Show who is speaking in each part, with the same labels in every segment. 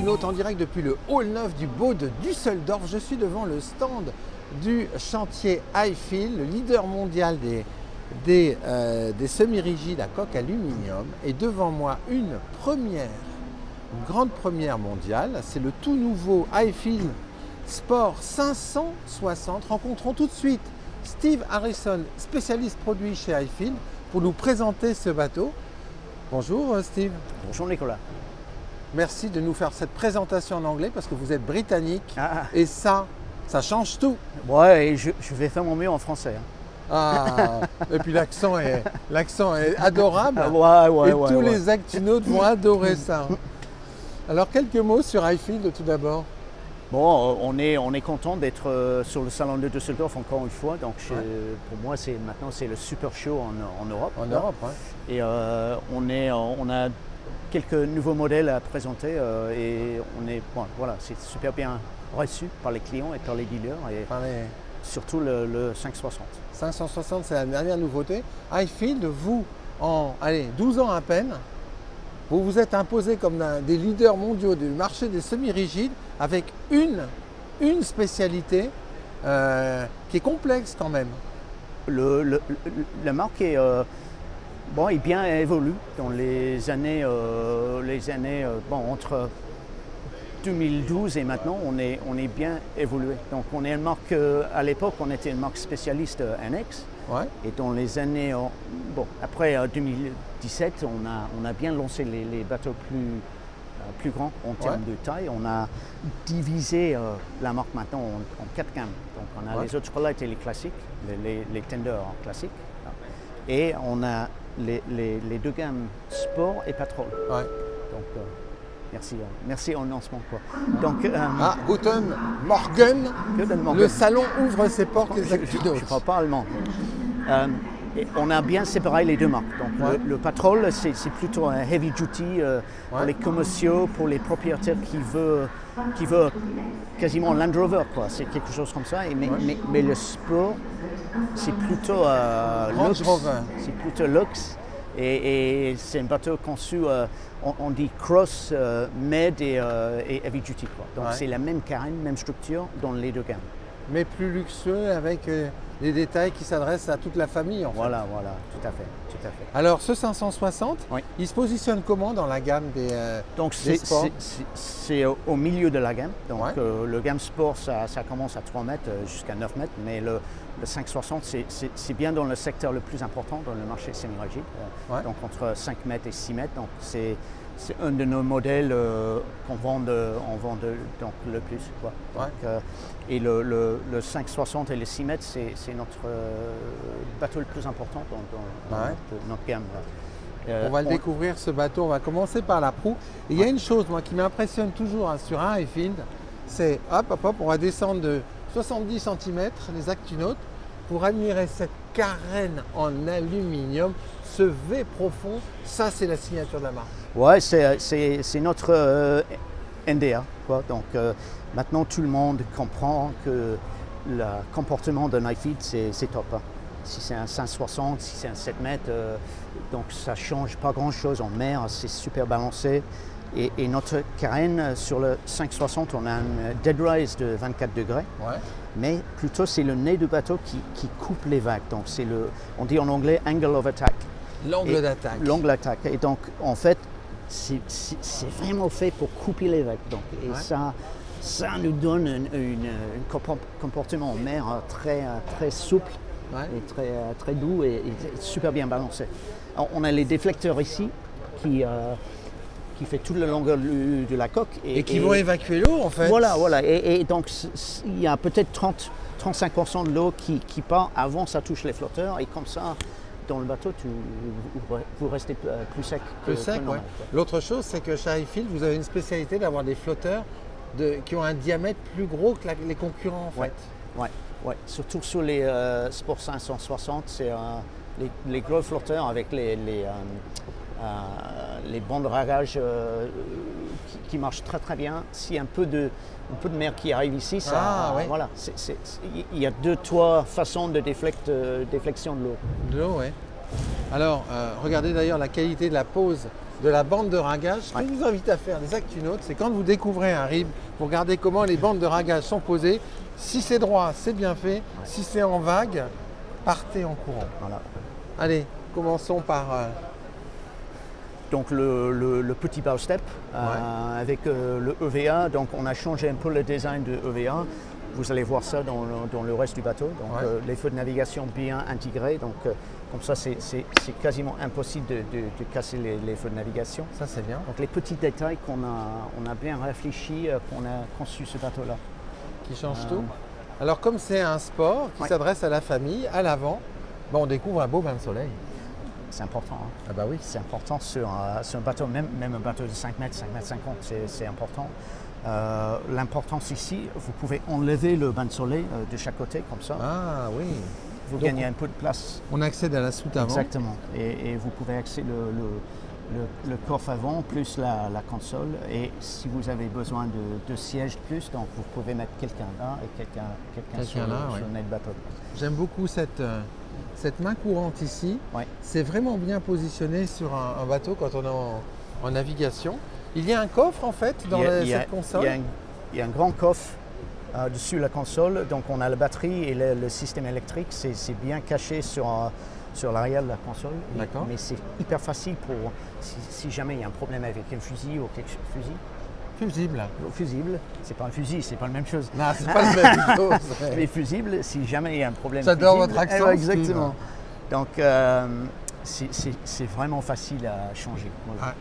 Speaker 1: astronautes en direct depuis le hall 9 du Bau de Düsseldorf. Je suis devant le stand du chantier Highfield, le leader mondial des semi-rigides à coque aluminium. Et devant moi, une grande première mondiale. C'est le tout nouveau Highfield Sport 560. Rencontrons tout de suite Steve Harrison, spécialiste produit chez Highfield, pour nous présenter ce bateau. Bonjour Steve.
Speaker 2: Bonjour Nicolas.
Speaker 1: Merci de nous faire cette présentation en anglais parce que vous êtes britannique
Speaker 2: et
Speaker 1: ça change tout.
Speaker 2: Ouais, et je vais faire mon mieux en français.
Speaker 1: Ah, et puis l'accent est adorable.
Speaker 2: Ouais,
Speaker 1: tous les actinautes vont adorer ça. Alors quelques mots sur Highfield tout d'abord.
Speaker 2: Bon, on est content d'être sur le salon de Düsseldorf encore une fois. Donc pour moi, maintenant c'est le super show en Europe.
Speaker 1: En Europe, ouais.
Speaker 2: Et on a quelques nouveaux modèles à présenter et c'est super bien reçu par les clients et par les dealers et surtout le 560.
Speaker 1: 560, c'est la dernière nouveauté. Highfield, vous, en 12 ans à peine, vous vous êtes imposé comme des leaders mondiaux du marché des semi-rigides avec une spécialité qui est complexe quand même.
Speaker 2: La marque est bien évolue dans les années entre 2012 et maintenant on est bien évolué. Donc on est une marque, à l'époque on était une marque spécialiste annexe.
Speaker 1: Ouais.
Speaker 2: Et dans les années, après 2017, on a bien lancé les bateaux plus grands en termes de taille. On a divisé la marque maintenant en 4 gammes. Donc on a les ultralight et les classiques, les tenders classiques. Et on a les 2 gammes sport et patrol.
Speaker 1: Ouais.
Speaker 2: Donc merci en lancement. Donc,
Speaker 1: Guten Morgen. Le salon ouvre ses portes les actinautes.
Speaker 2: Je ne parle pas allemand. Et on a bien séparé les deux marques. Donc, le Patrol, c'est plutôt un heavy duty pour les commerciaux, pour les propriétaires qui veulent quasiment Land Rover, quoi. C'est quelque chose comme ça. Mais le Sport, c'est plutôt luxe. C'est plutôt luxe. Et c'est un bateau conçu, on dit cross, med et heavy duty, quoi. Donc c'est la même carène, même structure dans les 2 gammes.
Speaker 1: Mais plus luxueux avec des détails qui s'adressent à toute la famille en fait.
Speaker 2: Voilà, tout à fait.
Speaker 1: Alors ce 560, il se positionne comment dans la gamme des
Speaker 2: Donc c'est au milieu de la gamme. Donc le gamme sport, ça commence à 3 mètres jusqu'à 9 mètres, mais le 560, c'est bien dans le secteur le plus important dans le marché semi-rigide, donc entre 5 mètres et 6 mètres. Donc c'est un de nos modèles qu'on vend donc le plus, quoi. Donc, et le 560 et le 6 mètres, c'est notre bateau le plus important dans notre gamme.
Speaker 1: On va le découvrir ce bateau, on va commencer par la proue. Et il y a une chose moi, qui m'impressionne toujours sur un Highfield, c'est on va descendre de 70 cm les actinautes pour admirer cette carène en aluminium, ce V profond, ça c'est la signature de la marque. Ouais,
Speaker 2: c'est notre NDA, quoi. Donc maintenant tout le monde comprend que le comportement d'un Highfield c'est top. Si c'est un 560, si c'est un 7 mètres, donc ça ne change pas grand chose en mer, c'est super balancé. Et notre carène sur le 560, on a un dead rise de 24 degrés, mais plutôt c'est le nez du bateau qui coupe les vagues. Donc on dit en anglais angle of attack.
Speaker 1: L'angle d'attaque.
Speaker 2: L'angle d'attaque. Et donc en fait, c'est vraiment fait pour couper les vagues. Donc, ça nous donne un comportement en mer très souple et très doux et super bien balancé. Alors, on a les déflecteurs ici qui fait toute la longueur de la coque.
Speaker 1: Et qui vont évacuer l'eau en fait.
Speaker 2: Voilà. Et donc il y a peut-être 30-35% de l'eau qui part avant ça touche les flotteurs. Et comme ça, dans le bateau, vous restez plus sec.
Speaker 1: L'autre chose, c'est que chez Highfield, vous avez une spécialité d'avoir des flotteurs qui ont un diamètre plus gros que les concurrents en fait.
Speaker 2: Ouais. Surtout sur les Sport 560, c'est les gros flotteurs avec les bancs de ragage qui marchent très bien. S'il y a un peu de mer qui arrive ici, il y a 2-3 façons de déflexion de l'eau.
Speaker 1: De l'eau, oui. Alors, regardez d'ailleurs la qualité de la pose de la bande de ragage. Ce que
Speaker 2: Ouais.
Speaker 1: je vous invite à faire, les actunautes, c'est quand vous découvrez un rib, vous regardez comment les bandes de ragage sont posées. Si c'est droit, c'est bien fait.
Speaker 2: Ouais.
Speaker 1: Si c'est en vague, partez en courant.
Speaker 2: Voilà.
Speaker 1: Allez, commençons par...
Speaker 2: Donc le petit bow step avec le EVA, donc on a changé un peu le design de EVA. Vous allez voir ça dans le reste du bateau. Donc les feux de navigation bien intégrés. Donc comme ça c'est quasiment impossible de casser les feux de navigation.
Speaker 1: Ça c'est bien.
Speaker 2: Donc les petits détails qu'on a bien réfléchi, qu'on a conçu ce bateau-là.
Speaker 1: Qui change tout. Alors comme c'est un sport qui
Speaker 2: Ouais.
Speaker 1: s'adresse à la famille, à l'avant, on découvre un beau bain de soleil.
Speaker 2: C'est important. Hein.
Speaker 1: Ah bah oui.
Speaker 2: C'est important sur un bateau, même un bateau de 5 mètres, 5 mètres 50, c'est important. L'importance ici, vous pouvez enlever le bain de soleil de chaque côté, comme ça.
Speaker 1: Ah oui.
Speaker 2: Vous
Speaker 1: Donc,
Speaker 2: gagnez un peu de place.
Speaker 1: On accède à la soute avant.
Speaker 2: Exactement. Et vous pouvez accéder le coffre avant, plus la console. Et si vous avez besoin de sièges de plus, donc vous pouvez mettre quelqu'un là et quelqu'un sur,
Speaker 1: là,
Speaker 2: sur
Speaker 1: ouais.
Speaker 2: le nez de bateau.
Speaker 1: J'aime beaucoup cette main courante ici.
Speaker 2: Ouais.
Speaker 1: C'est vraiment bien positionné sur un bateau quand on est en navigation. Il y a un coffre en fait dans cette console.
Speaker 2: Il y a un grand coffre dessus la console, donc on a la batterie et le système électrique, c'est bien caché sur l'arrière de la console.
Speaker 1: D'accord.
Speaker 2: Mais c'est hyper facile pour si jamais il y a un problème avec un fusil ou quelque chose.
Speaker 1: Fusible.
Speaker 2: Fusible, c'est pas un fusil, c'est pas la même chose.
Speaker 1: Non, c'est pas la même chose.
Speaker 2: Mais fusible, si jamais il y a un problème.
Speaker 1: J'adore
Speaker 2: fusible,
Speaker 1: votre accent,
Speaker 2: exactement. Donc c'est vraiment facile à changer. Voilà.
Speaker 1: Ah.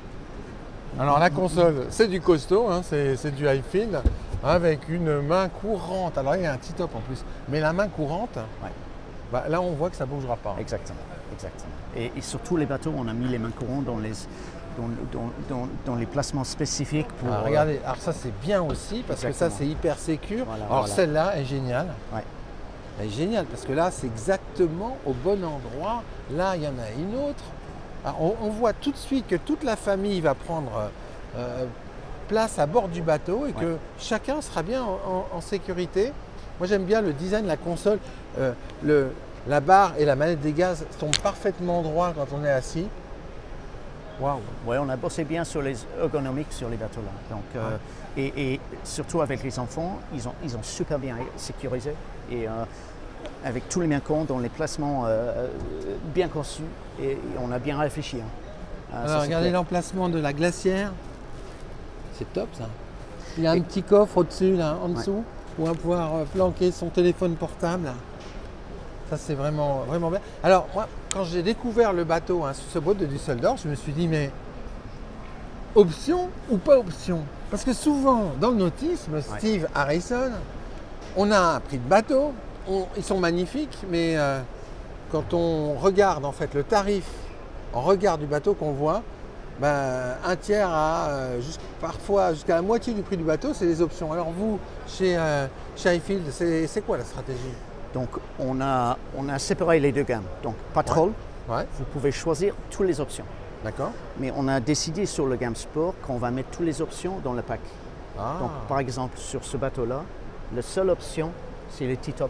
Speaker 1: Alors la console, c'est du costaud, hein, c'est du Highfield avec une main courante. Alors il y a un petit top en plus, mais la main courante,
Speaker 2: Ouais.
Speaker 1: bah, là on voit que ça ne bougera pas.
Speaker 2: Exactement. Et sur tous les bateaux, on a mis les mains courantes dans les placements spécifiques pour.
Speaker 1: Ah, regardez, alors ça c'est bien aussi parce que ça
Speaker 2: Exactement.
Speaker 1: c'est hyper sécure.
Speaker 2: Voilà,
Speaker 1: alors
Speaker 2: voilà.
Speaker 1: celle-là est géniale.
Speaker 2: Ouais.
Speaker 1: Elle est géniale parce que là c'est exactement au bon endroit. Là il y en a une autre. Alors, on voit tout de suite que toute la famille va prendre place à bord du bateau et que chacun sera bien en sécurité. Moi j'aime bien le design de la console. La barre et la manette des gaz sont parfaitement droits quand on est assis. Waouh!
Speaker 2: Ouais, on a bossé bien sur les ergonomiques sur les bateaux là. Donc, et surtout avec les enfants, ils ont super bien sécurisé et avec tous les mains courantes dans les placements bien conçus et on a bien réfléchi. Hein.
Speaker 1: Alors regardez l'emplacement de la glacière. C'est top ça. Il y a un petit coffre au-dessus, là, en dessous, où on va pouvoir planquer son téléphone portable. Ça c'est vraiment, vraiment bien. Alors moi, quand j'ai découvert le bateau sous ce boat de Düsseldorf, je me suis dit mais option ou pas option? Parce que souvent dans le nautisme, Steve Harrison, on a un prix de bateau, ils sont magnifiques, mais quand on regarde en fait le tarif en regard du bateau qu'on voit, ben, un tiers à parfois jusqu'à la moitié du prix du bateau, c'est les options. Alors vous, chez Highfield, c'est quoi la stratégie?
Speaker 2: Donc on a séparé les deux gammes. Donc Patrol,
Speaker 1: Ouais.
Speaker 2: vous pouvez choisir toutes les options.
Speaker 1: D'accord.
Speaker 2: Mais on a décidé sur le gamme Sport qu'on va mettre toutes les options dans le pack.
Speaker 1: Ah.
Speaker 2: Donc par exemple sur ce bateau-là, la seule option c'est le T-top.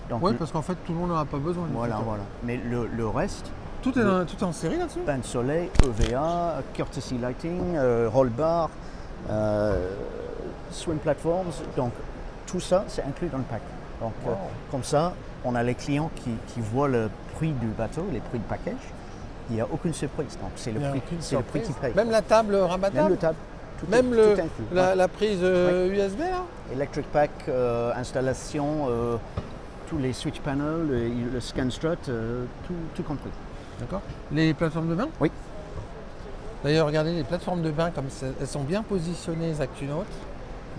Speaker 2: Donc
Speaker 1: Oui, parce qu'en fait tout le monde n'en a pas besoin.
Speaker 2: voilà. Mais le reste,
Speaker 1: Tout est en série là-dessus?
Speaker 2: bain de soleil, EVA, courtesy lighting, roll bar, swim platforms, donc tout ça c'est inclus dans le pack. Donc comme ça, on a les clients qui voient le prix du bateau, les prix de package. Il n'y a aucune surprise. Donc c'est le prix qui paye.
Speaker 1: Même la table rabattable?
Speaker 2: Même le table.
Speaker 1: Même
Speaker 2: tout inclus.
Speaker 1: la prise USB là?
Speaker 2: Electric pack, installation, tous les switch panels, le scan strut, tout compris.
Speaker 1: D'accord. Les plateformes de bain?
Speaker 2: Oui.
Speaker 1: D'ailleurs, regardez les plateformes de bain comme elles sont bien positionnées, les actunautes,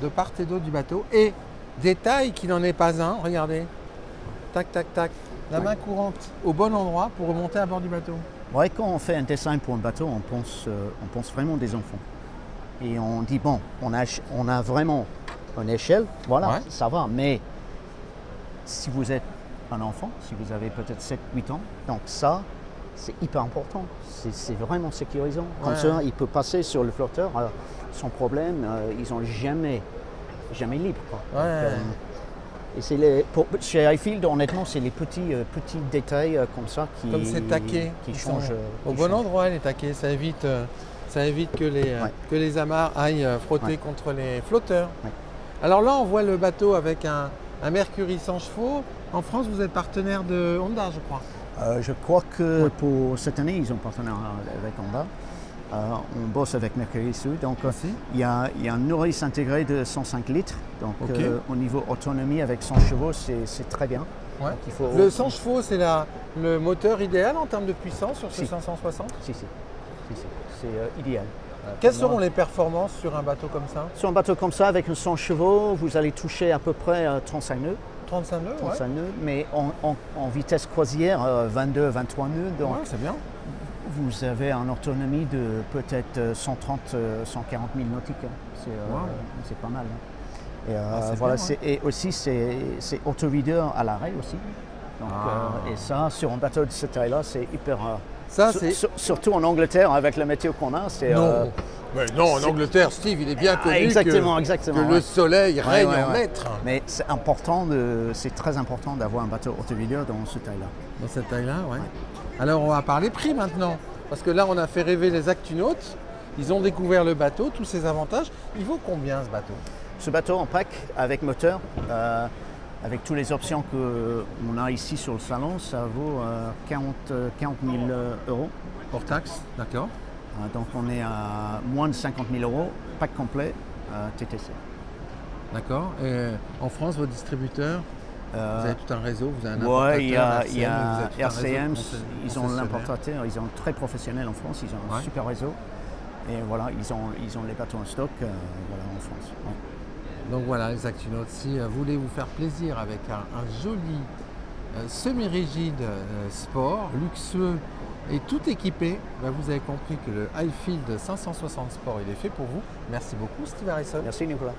Speaker 1: de part et d'autre du bateau. Et détail qui n'en est pas un, regardez. Tac, tac, tac. La main courante au bon endroit pour remonter à bord du bateau.
Speaker 2: Ouais, quand on fait un dessin pour un bateau, on pense vraiment des enfants. Et on dit, bon, on a vraiment une échelle, voilà, ça va. Mais si vous êtes un enfant, si vous avez peut-être 7-8 ans, donc ça, c'est hyper important. C'est vraiment sécurisant. Comme ça, il peut passer sur le flotteur sans problème. Ils n'ont jamais libre. Quoi.
Speaker 1: Ouais.
Speaker 2: Chez Highfield, honnêtement, c'est les petits détails comme ça
Speaker 1: Comme ces taquets
Speaker 2: qui changent.
Speaker 1: Au bon endroit, les taquets, ça évite que les amarres aillent frotter contre les flotteurs.
Speaker 2: Ouais.
Speaker 1: Alors là, on voit le bateau avec un Mercury 100 chevaux. En France, vous êtes partenaire de Honda, je crois.
Speaker 2: Je crois que pour cette année, ils ont partenaire avec Honda. On bosse avec Mercury Sud. Donc, il y a un nourrice intégré de 105 litres. Donc, au niveau autonomie, avec 100 chevaux, c'est très bien.
Speaker 1: Ouais.
Speaker 2: Donc,
Speaker 1: Le 100 chevaux, c'est le moteur idéal en termes de puissance sur ce 560 ?
Speaker 2: Si. C'est idéal.
Speaker 1: Quelles seront les performances sur un bateau comme ça ?
Speaker 2: Sur un bateau comme ça, avec 100 chevaux, vous allez toucher à peu près 35 nœuds.
Speaker 1: 35 nœuds,
Speaker 2: 35 nœuds, mais en vitesse croisière, 22, 23 nœuds. Donc,
Speaker 1: c'est bien.
Speaker 2: Vous avez une autonomie de peut-être 130, 140 000 nautiques. C'est pas mal. Et, voilà, bien, et aussi, c'est autovideur à l'arrêt aussi. Donc, et ça, sur un bateau de cette taille-là, c'est hyper rare. Surtout en Angleterre, avec la météo qu'on a.
Speaker 1: Non, en Angleterre, Steve, il est bien connu
Speaker 2: exactement,
Speaker 1: que le soleil règne en maître.
Speaker 2: Mais c'est très important d'avoir un bateau autovideur dans cette taille-là.
Speaker 1: Dans cette taille-là, oui. Alors, on va parler prix maintenant. Parce que là, on a fait rêver les actunautes. Ils ont découvert le bateau, tous ses avantages. Il vaut combien, ce bateau ?
Speaker 2: Ce bateau en pack, avec moteur, avec toutes les options qu'on a ici sur le salon, ça vaut 40 000 euros.
Speaker 1: Hors taxe, d'accord.
Speaker 2: Donc on est à moins de 50 000 euros, pack complet, TTC.
Speaker 1: D'accord. Et en France, vos distributeurs, vous avez tout un réseau, vous avez un
Speaker 2: importateur, il y a
Speaker 1: RCM,
Speaker 2: RCM, ils ont l'importateur, ils sont très professionnels en France, ils ont un super réseau. Et voilà, ils ont les bateaux en stock en France. Ouais.
Speaker 1: Donc voilà les actunautes, si vous voulez vous faire plaisir avec un joli semi-rigide sport, luxueux et tout équipé, vous avez compris que le Highfield 560 Sport il est fait pour vous. Merci beaucoup Steve Harrison.
Speaker 2: Merci Nicolas.